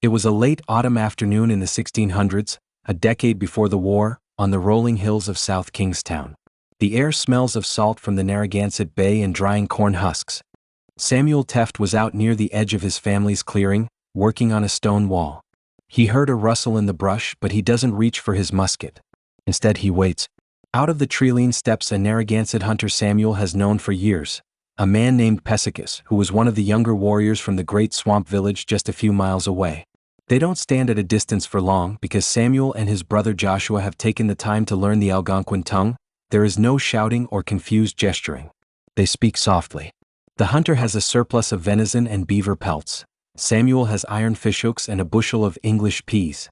It was a late autumn afternoon in the 1600s, a decade before the war, on the rolling hills of South Kingstown. The air smells of salt from the Narragansett Bay and drying corn husks. Samuel Teft was out near the edge of his family's clearing, working on a stone wall. He heard a rustle in the brush, but he doesn't reach for his musket. Instead he waits. Out of the treeline steps a Narragansett hunter Samuel has known for years, a man named Pesicus, who was one of the younger warriors from the great swamp village just a few miles away. They don't stand at a distance for long because Samuel and his brother Joshua have taken the time to learn the Algonquin tongue. There is no shouting or confused gesturing. They speak softly. The hunter has a surplus of venison and beaver pelts. Samuel has iron fishhooks and a bushel of English peas.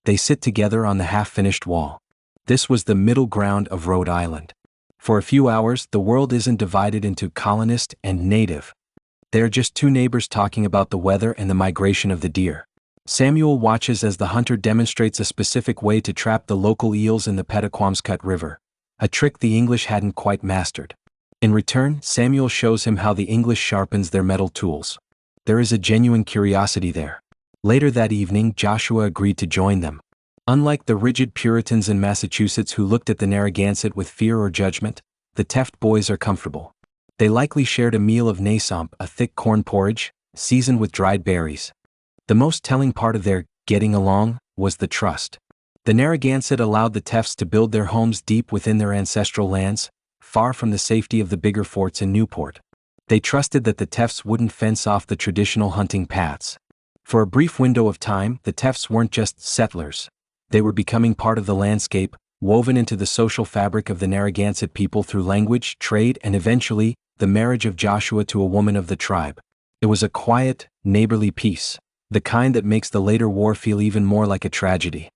They sit together on the half-finished wall. This was the middle ground of Rhode Island. For a few hours, the world isn't divided into colonist and native. They are just two neighbors talking about the weather and the migration of the deer. Samuel watches as the hunter demonstrates a specific way to trap the local eels in the Pettaquamscut River, a trick the English hadn't quite mastered. In return, Samuel shows him how the English sharpens their metal tools. There is a genuine curiosity there. Later that evening, Joshua agreed to join them. Unlike the rigid Puritans in Massachusetts who looked at the Narragansett with fear or judgment, the Teft boys are comfortable. They likely shared a meal of nasamp, a thick corn porridge, seasoned with dried berries. The most telling part of their getting along was the trust. The Narragansett allowed the Tefts to build their homes deep within their ancestral lands, far from the safety of the bigger forts in Newport. They trusted that the Tefts wouldn't fence off the traditional hunting paths. For a brief window of time, the Tefts weren't just settlers. They were becoming part of the landscape, woven into the social fabric of the Narragansett people through language, trade, and eventually, the marriage of Joshua to a woman of the tribe. It was a quiet, neighborly peace, the kind that makes the later war feel even more like a tragedy.